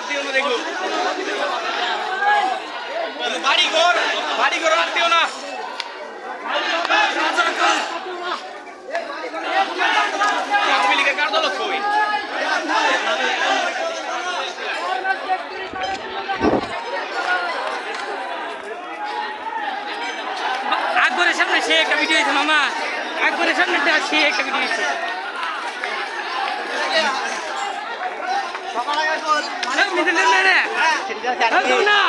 দিও না দেখো বাড়ি ঘর আর দিও না আওয়ামী লীগের কার দল কই আকবরের সামনে সে একটা ভিডিও হয়েছে মামা আকবরের সামনে সে একটা ভিডিও হয়েছে না